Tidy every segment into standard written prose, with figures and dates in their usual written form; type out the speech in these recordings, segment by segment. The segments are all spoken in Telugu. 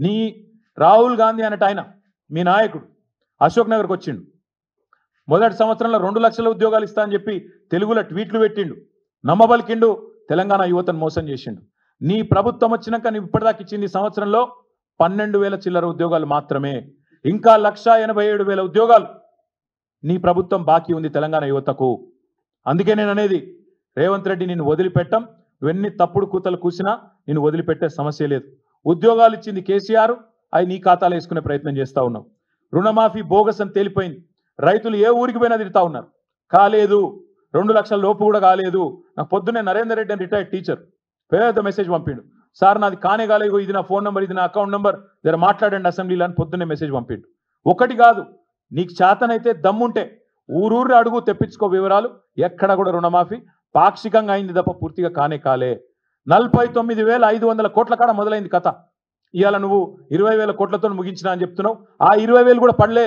నీ రాహుల్ గాంధీ అనేట ఆయన మీ నాయకుడు అశోక్ నగర్కి వచ్చిండు. మొదటి సంవత్సరంలో 2 లక్షల ఉద్యోగాలు ఇస్తా అని చెప్పి తెలుగులో ట్వీట్లు పెట్టిండు, నమ్మబలికిండు, తెలంగాణ యువతను మోసం చేసిండు. నీ ప్రభుత్వం వచ్చినాక నువ్వు ఇప్పటిదాకా ఇచ్చింది సంవత్సరంలో 12,000 చిల్లర ఉద్యోగాలు మాత్రమే. ఇంకా 1,87,000 ఉద్యోగాలు నీ ప్రభుత్వం బాకీ ఉంది తెలంగాణ యువతకు. అందుకే నేను అనేది రేవంత్ రెడ్డి నిన్ను వదిలిపెట్టం. నువ్వెన్ని తప్పుడు కూతలు కూసినా నిన్ను వదిలిపెట్టే సమస్య లేదు. ఉద్యోగాలు ఇచ్చింది కేసీఆర్, అవి నీ ఖాతాలో వేసుకునే ప్రయత్నం చేస్తూ ఉన్నావు. రుణమాఫీ బోగస్ అని తేలిపోయింది. రైతులు ఏ ఊరికి పోయినా తిరుగుతా ఉన్నారు, కాలేదు. 2 లక్షల లోపు కూడా కాలేదు. నాకు పొద్దున్నే నరేందర్ రెడ్డి అని రిటైర్డ్ టీచర్ పెద్ద మెసేజ్ పంపిండు, సార్ నాది కానే కాలేదు, ఇది నా ఫోన్ నెంబర్, ఇది నా అకౌంట్ నెంబర్, జర మాట్లాడండి అసెంబ్లీలో అని పొద్దున్నే మెసేజ్ పంపిండు. ఒకటి కాదు, నీకు చేతనైతే దమ్ముంటే ఊరూరు అడుగు తెప్పించుకో వివరాలు. ఎక్కడ కూడా రుణమాఫీ పాక్షికంగా అయింది తప్ప పూర్తిగా కానే కాలే. 49,500 కోట్ల కాడ మొదలైంది కథ. ఇవాళ నువ్వు 20,000 కోట్లతో ముగించినా అని చెప్తున్నావు. ఆ 20,000 కూడా పడలే,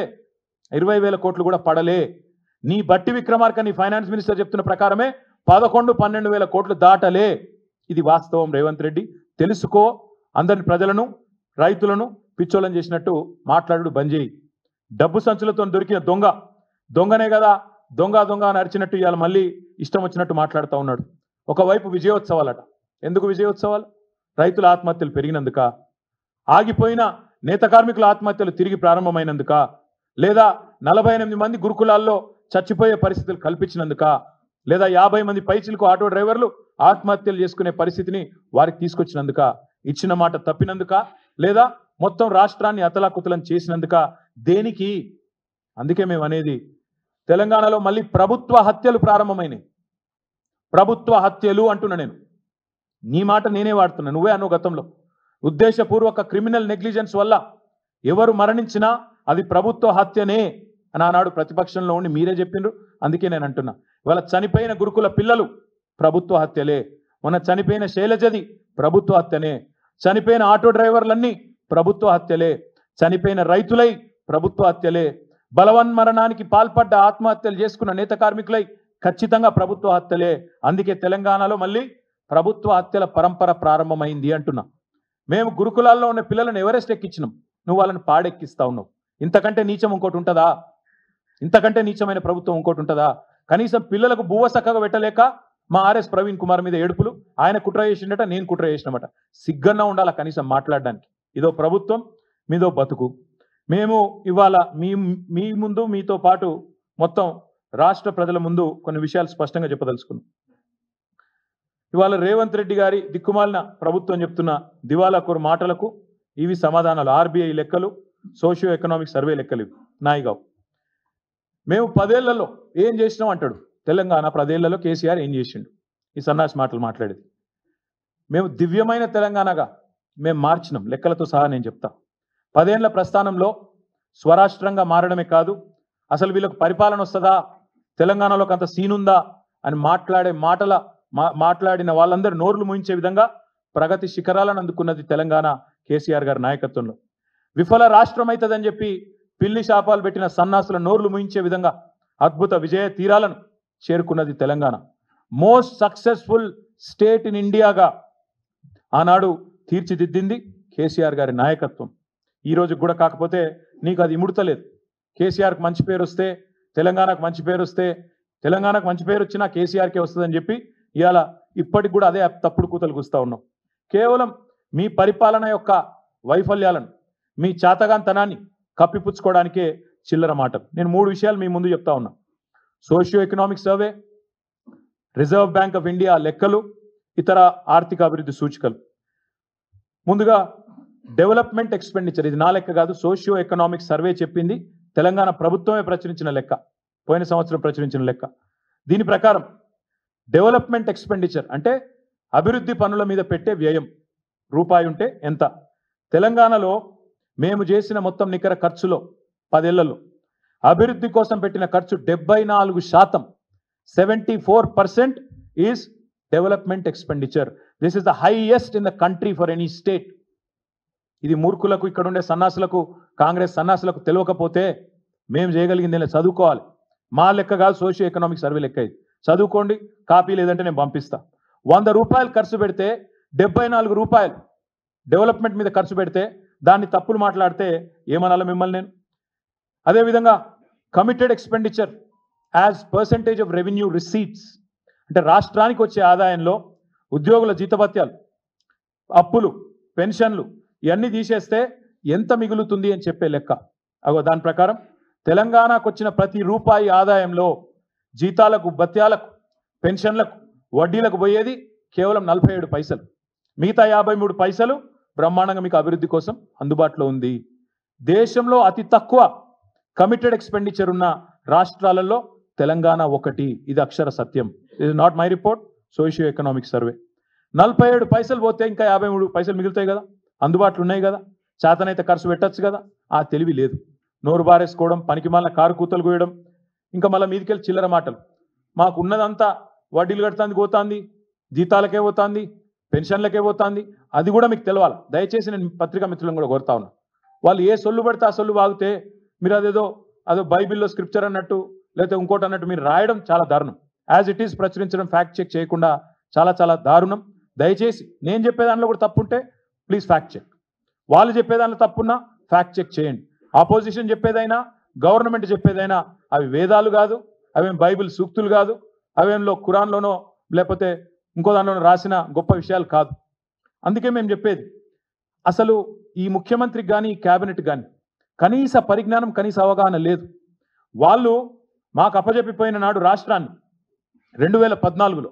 20,000 కోట్లు కూడా పడలే. నీ బట్టి విక్రమార్క నీ ఫైనాన్స్ మినిస్టర్ చెప్తున్న ప్రకారమే 11-12,000 కోట్లు దాటలే. ఇది వాస్తవం. రేవంత్ రెడ్డి తెలుసుకో. అందరిని ప్రజలను రైతులను పిచ్చోళ్ళని చేసినట్టు మాట్లాడు బంద్ చేయి. డబ్బు సంచులతో దొరికిన దొంగనే కదా దొంగ అని అరిచినట్టు ఇవాళ మళ్ళీ ఇష్టం వచ్చినట్టు మాట్లాడుతూ ఉన్నాడు. ఒకవైపు విజయోత్సవాలట. ఎందుకు విజయోత్సవాలు? రైతుల ఆత్మహత్యలు పెరిగినందుక, ఆగిపోయిన నేత కార్మికుల ఆత్మహత్యలు తిరిగి ప్రారంభమైనందుక, లేదా 48 మంది గురుకులాల్లో చచ్చిపోయే పరిస్థితులు కల్పించినందుక, లేదా 50 మంది పైచిలకు ఆటో డ్రైవర్లు ఆత్మహత్యలు చేసుకునే పరిస్థితిని వారికి తీసుకొచ్చినందుక, ఇచ్చిన మాట తప్పినందుక, లేదా మొత్తం రాష్ట్రాన్ని అతలాకుతలం చేసినందుక, దేనికి? అందుకే మేము అనేది తెలంగాణలో మళ్ళీ ప్రభుత్వ హత్యలు ప్రారంభమైనాయి. ప్రభుత్వ హత్యలు అంటున్నా నేను. నీ మాట నేనే వాడుతున్నా, నువ్వే అను గతంలో. ఉద్దేశపూర్వక క్రిమినల్ నెగ్లిజెన్స్ వల్ల ఎవరు మరణించినా అది ప్రభుత్వ హత్యనే అని ఆనాడు ప్రతిపక్షంలో ఉండి మీరే చెప్పిండ్రు. అందుకే నేను అంటున్నా, ఇవాళ చనిపోయిన గురుకుల పిల్లలు ప్రభుత్వ హత్యలే, మొన్న చనిపోయిన శైలజది ప్రభుత్వ హత్యనే, చనిపోయిన ఆటో డ్రైవర్లన్నీ ప్రభుత్వ హత్యలే, చనిపోయిన రైతులై ప్రభుత్వ హత్యలే, బలవన్మరణానికి పాల్పడ్డ ఆత్మహత్యలు చేసుకున్న నేత కార్మికులై ఖచ్చితంగా ప్రభుత్వ హత్యలే. అందుకే తెలంగాణలో మళ్ళీ ప్రభుత్వ హత్యల పరంపర ప్రారంభమైంది అంటున్నా. మేము గురుకులాల్లో ఉన్న పిల్లలను ఎవరెస్ట్ ఎక్కించినాం, నువ్వు వాళ్ళని పాడెక్కిస్తా ఉన్నావు. ఇంతకంటే నీచం ఇంకోటి ఉంటుందా? ఇంతకంటే నీచమైన ప్రభుత్వం ఇంకోటి ఉంటుందా? కనీసం పిల్లలకు బువ్వ చక్కగా పెట్టలేక మా ఆర్ఎస్ ప్రవీణ్ కుమార్ మీద ఏడుపులు, ఆయన కుట్ర చేసిండట, నేను కుట్ర చేసినమాట. సిగ్గన్నా ఉండాలా కనీసం మాట్లాడడానికి. ఇదో ప్రభుత్వం, మీదో బతుకు. మేము ఇవాళ మీ ముందు మీతో పాటు మొత్తం రాష్ట్ర ప్రజల ముందు కొన్ని విషయాలు స్పష్టంగా చెప్పదలుచుకున్నాం. ఇవాళ రేవంత్ రెడ్డి గారి దిక్కుమాలిన ప్రభుత్వం చెప్తున్న దివాలాకోరు మాటలకు ఇవి సమాధానాలు. ఆర్బీఐ లెక్కలు, సోషియో ఎకనామిక్ సర్వే లెక్కలు ఇవి నాయిగావు. మేము 10 ఏళ్లలో ఏం చేసినాం అంటాడు. తెలంగాణ 10 ఏళ్లలో కేసీఆర్ ఏం చేసిండు? ఈ సన్నాసి మాటలు మాట్లాడేది. మేము దివ్యమైన తెలంగాణగా మేము మార్చినాం, లెక్కలతో సహా నేను చెప్తా. 10 ఏళ్ల ప్రస్థానంలో స్వరాష్ట్రంగా మారడమే కాదు, అసలు వీళ్ళకు పరిపాలన వస్తుందా, తెలంగాణలోకి అంత సీనుందా అని మాట్లాడిన వాళ్ళందరూ నోర్లు ముయించే విధంగా ప్రగతి శిఖరాలను అందుకున్నది తెలంగాణ కేసీఆర్ గారి నాయకత్వంలో. విఫల రాష్ట్రం అవుతుందని చెప్పి పిల్లి శాపాలు పెట్టిన సన్నాసుల నోర్లు ముయించే విధంగా అద్భుత విజయ తీరాలను చేరుకున్నది Telangana. Most successful state in ఇండియాగా ఆనాడు తీర్చిదిద్దింది కేసీఆర్ గారి నాయకత్వం. ఈ రోజు కూడా కాకపోతే నీకు అది ఇముడతలేదు. కేసీఆర్కి మంచి పేరు వస్తే, తెలంగాణకు మంచి పేరు వస్తే, తెలంగాణకు మంచి పేరు వచ్చినా కేసీఆర్కే వస్తుందని చెప్పి ఇవాళ ఇప్పటికి కూడా అదే తప్పుడు కూతలు కూస్తూ ఉన్నాం. కేవలం మీ పరిపాలన యొక్క వైఫల్యాలను, మీ చాతగాంతనాన్ని కప్పిపుచ్చుకోవడానికే చిల్లర మాటలు. నేను 3 విషయాలు మీ ముందు చెప్తా ఉన్నా. Socio economic survey, reserve bank of India లెక్కలు, ఇతర ఆర్థిక అభివృద్ధి సూచికలు. ముందుగా డెవలప్మెంట్ ఎక్స్పెండిచర్, ఇది నా లెక్క కాదు, సోషియో ఎకనామిక్ సర్వే చెప్పింది, తెలంగాణ ప్రభుత్వమే ప్రచురించిన లెక్క, పోయిన సంవత్సరం ప్రచురించిన లెక్క. దీని ప్రకారం డెవలప్మెంట్ ఎక్స్పెండిచర్ అంటే అభివృద్ధి పనుల మీద పెట్టే వ్యయం రూపాయి ఉంటే ఎంత? తెలంగాణలో మేము చేసిన మొత్తం నికర ఖర్చులో 10 ఏళ్లలో అభివృద్ధి కోసం పెట్టిన ఖర్చు 74%, 74% is development expenditure. This is the highest in the country for any state. ఇది మూర్ఖులకు, ఇక్కడ ఉండే సన్నాసులకు, కాంగ్రెస్ సన్నాసులకు తెలియకపోతే మేము చేయగలిగింది చదువుకోవాలి. మా లెక్క కాదు, సోషియో ఎకనామిక్ సర్వే లెక్క. ఇది చదువుకోండి, కాపీ లేదంటే నేను పంపిస్తా. 100 రూపాయలు ఖర్చు పెడితే 74 రూపాయలు డెవలప్మెంట్ మీద ఖర్చు పెడితే దాన్ని తప్పులు మాట్లాడితే ఏమనాలి మిమ్మల్ని నేను? అదేవిధంగా committed expenditure as percentage of revenue receipts, అంటే రాష్ట్రానికి వచ్చే ఆదాయంలో ఉద్యోగుల జీతభత్యాలు, అప్పులు, పెన్షన్లు ఇవన్నీ తీసేస్తే ఎంత మిగులుతుంది అని చెప్పే లెక్క. అగో దాని ప్రకారం తెలంగాణకు వచ్చిన ప్రతి రూపాయి ఆదాయంలో జీతాలకు, భత్యాలకు, పెన్షన్లకు, వడ్డీలకు పోయేది కేవలం 47 పైసలు. మిగతా 53 పైసలు బ్రహ్మాండంగా మీకు అభివృద్ధి కోసం అందుబాటులో ఉంది. దేశంలో అతి తక్కువ కమిటెడ్ ఎక్స్పెండిచర్ ఉన్న రాష్ట్రాలలో తెలంగాణ ఒకటి. ఇది అక్షర సత్యం. ఇది not my report, socio economic survey. 47 పైసలు పోతే ఇంకా 53 పైసలు మిగులుతాయి కదా, అందుబాటులో ఉన్నాయి కదా, చేతనైతే ఖర్చు పెట్టచ్చు కదా. ఆ తెలివి లేదు. నోరు బారేసుకోవడం, పనికి మళ్ళీ కారు కూతలు కోయడం, ఇంకా మళ్ళీ మీదికెళ్ళి చిల్లర మాటలు. మాకు ఉన్నదంతా వడ్డీలు కడుతుంది పోతుంది, జీతాలకే పోతుంది, పెన్షన్లకే పోతుంది. అది కూడా మీకు తెలవాలి. దయచేసి నేను పత్రికా మిత్రులను కూడా కోరుతా ఉన్నా, వాళ్ళు ఏ సొల్లు పడితే ఆ సొల్లు వాగితే మీరు అదో బైబిల్లో స్క్రిప్చర్ అన్నట్టు లేకపోతే ఇంకోటి అన్నట్టు మీరు రాయడం చాలా దారుణం. యాజ్ ఇట్ ఈస్ ప్రచురించడం, ఫ్యాక్ట్ చెక్ చేయకుండా చాలా చాలా దారుణం. దయచేసి నేను చెప్పే దానిలో కూడా తప్పుంటే ప్లీజ్ ఫ్యాక్ట్ చెక్. వాళ్ళు చెప్పే దానిలో తప్పున్నా ఫ్యాక్ట్ చెక్ చేయండి. ఆపోజిషన్ చెప్పేదైనా, గవర్నమెంట్ చెప్పేదైనా అవి వేదాలు కాదు, అవేం బైబిల్ సూక్తులు కాదు, అవేంలో ఖురాన్లోనో లేకపోతే ఇంకో దానిలోనో రాసిన గొప్ప విషయాలు కాదు. అందుకే మేము చెప్పేది, అసలు ఈ ముఖ్యమంత్రికి కానీ, ఈ క్యాబినెట్ కానీ కనీస పరిజ్ఞానం, కనీస అవగాహన లేదు. వాళ్ళు మాకు అప్పజెప్పిపోయిన నాడు రాష్ట్రాన్ని 2014లో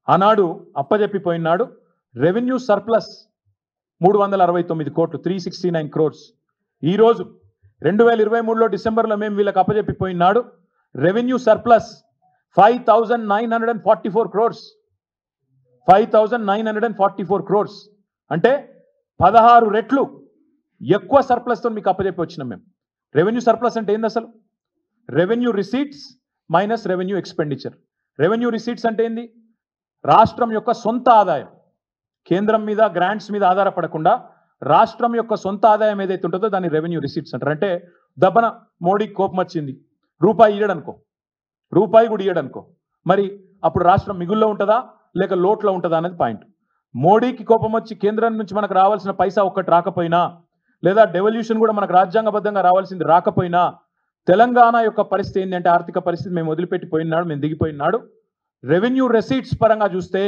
ఆనాడు అప్పజెప్పిపోయిన నాడు రెవెన్యూ సర్ప్లస్ 369 కోట్లు, 369 crores. ఈరోజు 2023లో డిసెంబర్లో మేము వీళ్ళకి అప్పజెప్పిపోయిన నాడు రెవెన్యూ సర్ప్లస్ 5,944 crores. 5,944 crores అంటే 16 రెట్లు ఎక్కువ సర్ప్లస్తో మీకు అప్పజెప్పి వచ్చినాం మేము. రెవెన్యూ సర్ప్లస్ అంటే ఏంది అసలు? Revenue receipts minus revenue expenditure. Revenue receipts అంటే ఏంది? రాష్ట్రం యొక్క సొంత ఆదాయం, కేంద్రం మీద గ్రాంట్స్ మీద ఆధారపడకుండా రాష్ట్రం యొక్క సొంత ఆదాయం ఏదైతే ఉంటుందో దాన్ని రెవెన్యూ రిసీట్స్ అంటారు. అంటే దబ్బన మోడీకి కోపం వచ్చింది, రూపాయి ఇయ్యడనుకో, రూపాయి కూడా ఇయ్యడనుకో, మరి అప్పుడు రాష్ట్రం మిగుల్లో ఉంటుందా లేక లోట్లో ఉంటుందా అనేది పాయింట్. మోడీకి కోపం వచ్చి కేంద్రం నుంచి మనకు రావాల్సిన పైసా ఒక్కటి రాకపోయినా, లేదా డెవల్యూషన్ కూడా మనకు రాజ్యాంగబద్ధంగా రావాల్సింది రాకపోయినా, తెలంగాణ యొక్క పరిస్థితి ఏంటంటే ఆర్థిక పరిస్థితి మేము వదిలిపెట్టిపోయినాడు, మేము దిగిపోయినాడు. రెవెన్యూ రెసీట్స్ పరంగా చూస్తే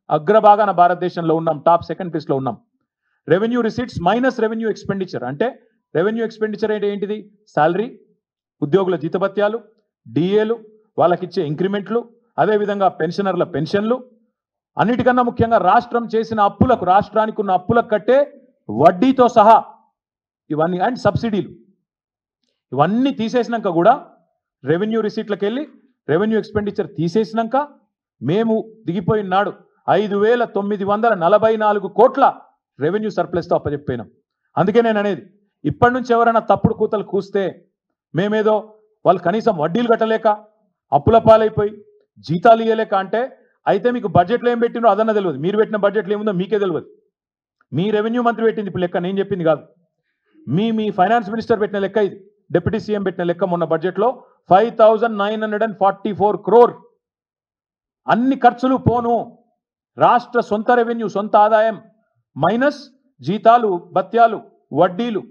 అగ్రభాగాన భారతదేశంలో ఉన్నాం, టాప్ సెకండ్ ప్లేస్లో ఉన్నాం. Revenue receipts minus revenue expenditure అంటే రెవెన్యూ ఎక్స్పెండిచర్ అంటే ఏంటిది? శాలరీ, ఉద్యోగుల జీతభత్యాలు, డిఏలు, వాళ్ళకిచ్చే ఇంక్రిమెంట్లు, అదేవిధంగా పెన్షనర్ల పెన్షన్లు, అన్నిటికన్నా ముఖ్యంగా రాష్ట్రం చేసిన అప్పులకు, రాష్ట్రానికి ఉన్న అప్పులకు కట్టే వడ్డీతో సహా ఇవన్నీ, అండ్ సబ్సిడీలు, ఇవన్నీ తీసేసినాక కూడా రెవెన్యూ రిసీట్లకు వెళ్ళి రెవెన్యూ ఎక్స్పెండిచర్ తీసేసినాక మేము దిగిపోయిన నాడు 5,944 కోట్ల రెవెన్యూ సర్ప్లస్తో అప్పచెప్పినాం. అందుకే నేను అనేది, ఇప్పటి నుంచి ఎవరైనా తప్పుడు కూతలు కూస్తే మేమేదో వాళ్ళు కనీసం వడ్డీలు కట్టలేక అప్పుల పాలైపోయి జీతాలు ఇవ్వలేక అంటే, అయితే మీకు బడ్జెట్లో ఏం పెట్టినో అదన్న తెలియదు, మీరు పెట్టిన బడ్జెట్లో ఏముందో మీకే తెలియదు. మీ రెవెన్యూ మంత్రి పెట్టింది ఇప్పుడు లెక్క, నేను చెప్పింది కాదు. మీ ఫైనాన్స్ మినిస్టర్ పెట్టిన లెక్క ఇది, డిప్యూటీ సీఎం పెట్టిన లెక్క. మొన్న బడ్జెట్లో 5,944 crore అన్ని ఖర్చులు పోను, రాష్ట్ర సొంత రెవెన్యూ, సొంత ఆదాయం మైనస్ జీతాలు, భత్యాలు, వడ్డీలు,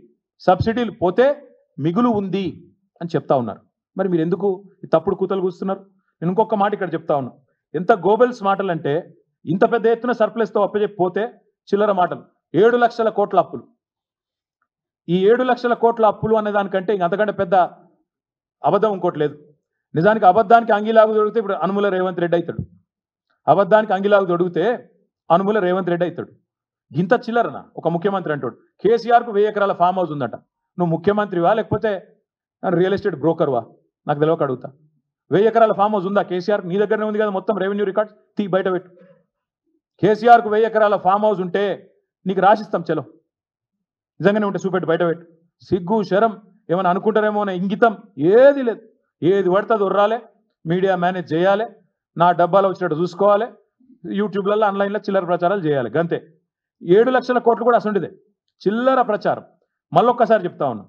సబ్సిడీలు పోతే మిగులు ఉంది అని చెప్తా ఉన్నారు. మరి మీరు ఎందుకు ఈ తప్పుడు కూతలు కూస్తున్నారు? నేను ఇంకొక మాట ఇక్కడ చెప్తా ఉన్నా, ఎంత గోబెల్స్ మాటలు అంటే, ఇంత పెద్ద ఎత్తున సర్ప్లస్తో అప్పచెప్పిపోతే చిల్లర మాటలు. 7 లక్షల కోట్ల అప్పులు. ఈ 7 లక్షల కోట్ల అప్పులు అనే దానికంటే ఇంక అంతకంటే పెద్ద అబద్ధం ఇంకోటి లేదు. నిజానికి అబద్ధానికి అంగిలాగు దొరికితే ఇప్పుడు అనుముల రేవంత్ రెడ్డి అవుతాడు. అబద్ధానికి అంగిలాగు దొడిగితే అనుముల రేవంత్ రెడ్డి అవుతాడు. ఇంత చిల్లరన ఒక ముఖ్యమంత్రి అంటాడు. కేసీఆర్కు 1000 ఎకరాల ఫామ్ హౌస్ ఉందట. నువ్వు ముఖ్యమంత్రివా లేకపోతే రియల్ ఎస్టేట్ బ్రోకర్వా? నాకు తెలియక అడుగుతా. 1000 ఎకరాల ఫామ్ హౌస్ ఉందా కేసీఆర్? నీ దగ్గరనే ఉంది కదా మొత్తం రెవెన్యూ రికార్డ్స్, తీ బయట పెట్టు. కేసీఆర్కు 1000 ఎకరాల ఫామ్ హౌస్ ఉంటే నీకు రాసిస్తాం, చలో నిజంగానే ఉంటే చూపెట్టు, బయట పెట్టు. సిగ్గు శరం ఏమైనా అనుకుంటారేమో అనే ఇంగితం ఏది లేదు. ఏది పడుతుంది ఉర్రాలే, మీడియా మేనేజ్ చేయాలి, నా డబ్బాలో వచ్చినట్టు చూసుకోవాలి, యూట్యూబ్లలో ఆన్లైన్లో చిల్లర ప్రచారాలు చేయాలి, గంతే. 7 లక్షల కోట్లు కూడా అసలుంటిదే చిల్లర ప్రచారం. మళ్ళొక్కసారి చెప్తా ఉన్నా,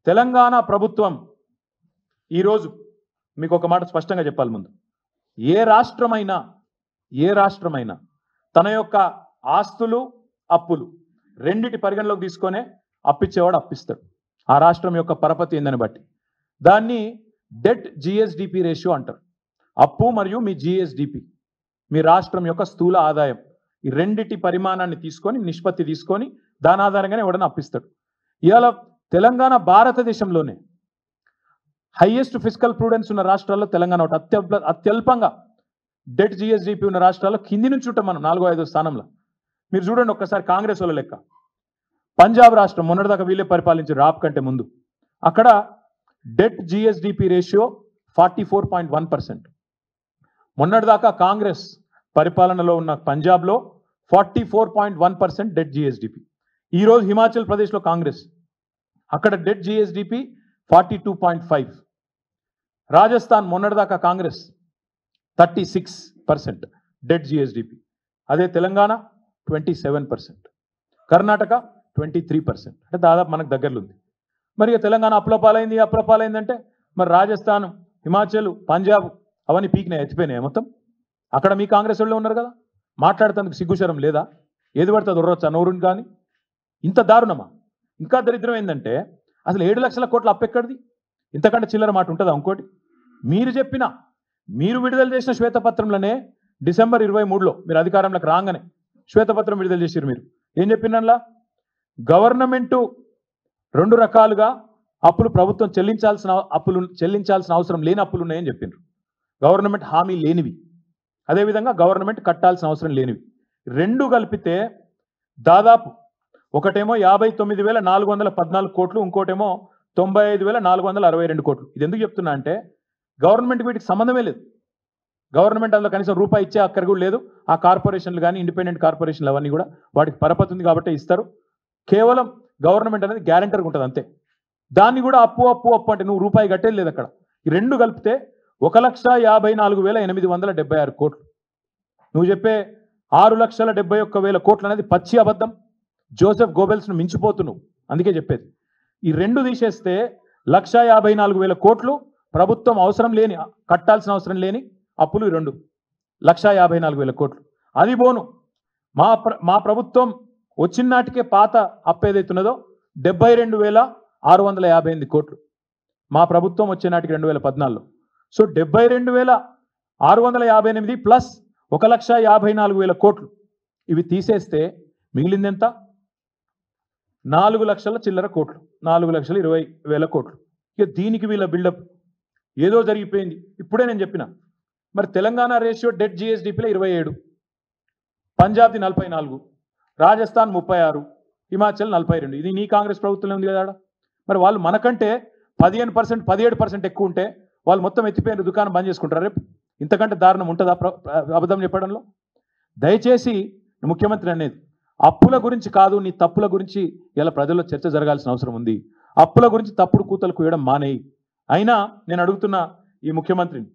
తెలంగాణ ప్రభుత్వం ఈరోజు మీకు ఒక మాట స్పష్టంగా చెప్పాలి. ముందు ఏ రాష్ట్రమైనా తన యొక్క ఆస్తులు, అప్పులు రెండిటి పరిగణలోకి తీసుకొనే అప్పిచ్చేవాడు అప్పిస్తాడు ఆ రాష్ట్రం యొక్క పరపతి ఏందని బట్టి. దాన్ని డెట్ జిఎస్డిపి రేషియో అంటారు. అప్పు మరియు మీ జిఎస్డిపి, మీ రాష్ట్రం యొక్క స్థూల ఆదాయం, ఈ రెండిటి పరిమాణాన్ని తీసుకొని నిష్పత్తి తీసుకొని దాని ఆధారంగానే ఎవడన్నా అప్పిస్తాడు. ఇవాళ తెలంగాణ భారతదేశంలోనే హైయెస్ట్ ఫిజికల్ ప్రూడెన్స్ ఉన్న రాష్ట్రాల్లో తెలంగాణ ఒకటి. అత్యల్పంగా డెట్ జిఎస్డిపి ఉన్న రాష్ట్రాల్లో కింది నుంచి ఉంటాం మనం 4వ 5వ స్థానంలో. మీరు చూడండి ఒక్కసారి కాంగ్రెస్ వాళ్ళ లెక్క. పంజాబ్ రాష్ట్రం మొన్నటిదాకా వీళ్ళే పరిపాలించారు రాప్ కంటే ముందు. అక్కడ డెట్ జిఎస్డిపి రేషియో 44.1%. మొన్నటిదాకా కాంగ్రెస్ పరిపాలనలో ఉన్న పంజాబ్లో 44.1% డెట్ జిఎస్డిపి. ఈరోజు హిమాచల్ ప్రదేశ్లో కాంగ్రెస్, అక్కడ డెట్ జిఎస్డిపి 42.5. రాజస్థాన్ మొన్నటిదాకా కాంగ్రెస్ 36% డెట్ జిఎస్డిపి. అదే తెలంగాణ 27%, కర్ణాటక 23%. అంటే దాదాపు మనకు దగ్గరలో ఉంది. మరి ఇక తెలంగాణ అప్పులపాలైందంటే మరి రాజస్థాన్, హిమాచల్, పంజాబ్ అవన్నీ పీకినాయి, ఎత్తిపోయినాయి మొత్తం. అక్కడ మీ కాంగ్రెస్ వాళ్ళు ఉన్నారు కదా, మాట్లాడుతందుకు సిగ్గుశరం లేదా? ఏది పడుతుంది ఉర్రొచ్చా నోరుని? కానీ ఇంత దారుణమా? ఇంకా దరిద్రం ఏంటంటే అసలు 7 లక్షల కోట్ల అప్పు ఎక్కడిది? ఇంతకంటే చిల్లర మాట ఉంటుందా? ఇంకోటి, మీరు విడుదల చేసిన శ్వేతపత్రంలోనే డిసెంబర్ 23లో మీరు అధికారంలోకి రాగానే శ్వేతపత్రం విడుదల చేశారు. మీరు ఏం చెప్పినలా? గవర్నమెంటు 2 రకాలుగా అప్పులు ప్రభుత్వం చెల్లించాల్సిన అవసరం లేని అప్పులు ఉన్నాయని చెప్పిండ్రు. గవర్నమెంట్ హామీ లేనివి, అదేవిధంగా గవర్నమెంట్ కట్టాల్సిన అవసరం లేనివి. 2 కలిపితే దాదాపు ఒకటేమో 59,414 కోట్లు, ఇంకోటేమో 95,462 కోట్లు. ఇది ఎందుకు చెప్తున్నా అంటే గవర్నమెంట్ వీటికి సంబంధమే లేదు. గవర్నమెంట్ అందులో కనీసం రూపాయి ఇచ్చే అక్కర కూడా లేదు. ఆ కార్పొరేషన్లు కానీ ఇండిపెండెంట్ కార్పొరేషన్లు అవన్నీ కూడా వాటికి పరపతి ఉంది కాబట్టి ఇస్తారు. కేవలం గవర్నమెంట్ అనేది గ్యారెంటర్గా ఉంటుంది అంతే. దాన్ని కూడా అప్పు అంటే నువ్వు రూపాయి కట్టేది లేదు అక్కడ. ఈ 2 కలిపితే 1,54,876 కోట్లు. నువ్వు చెప్పే 6,71,000 కోట్లు అనేది పచ్చి అబద్ధం. జోసెఫ్ గోబెల్స్ను మించిపోతున్నావు, అందుకే చెప్పేది. ఈ 2 తీసేస్తే 1,54,000 కోట్లు ప్రభుత్వం అవసరం లేని, కట్టాల్సిన అవసరం లేని అప్పులు. 2 1,54,000 కోట్లు. అది పోను మా ప్రభుత్వం వచ్చిన నాటికే పాత అప్పు ఏదైతున్నదో 72,658 కోట్లు. మా ప్రభుత్వం వచ్చే నాటికి 2014లో. సో 72,658 ప్లస్ 1,54,000 కోట్లు ఇవి తీసేస్తే మిగిలింది ఎంత? 4 లక్షల చిల్లర కోట్లు, 4,20,000 కోట్లు. ఇక దీనికి వీళ్ళ బిల్డప్ ఏదో జరిగిపోయింది. ఇప్పుడే నేను చెప్పిన మరి తెలంగాణ రేషియో డెట్ జిఎస్డిపిలో 27, పంజాబ్ది 44, రాజస్థాన్ 36, హిమాచల్ 42. ఇది నీ కాంగ్రెస్ ప్రభుత్వంలో ఉంది కదా. మరి వాళ్ళు మనకంటే 15%, 17% ఎక్కువ ఉంటే వాళ్ళు మొత్తం ఎత్తిపోయిన దుకాణం బంద్ చేసుకుంటారు రేపు. ఇంతకంటే దారుణం ఉంటుందా అబద్ధం చెప్పడంలో? దయచేసి ముఖ్యమంత్రి అనేది అప్పుల గురించి కాదు, నీ తప్పుల గురించి ఇలా ప్రజల్లో చర్చ జరగాల్సిన అవసరం ఉంది. అప్పుల గురించి తప్పుడు కూతలు కూయడం మానేయి. అయినా నేను అడుగుతున్న ఈ ముఖ్యమంత్రిని,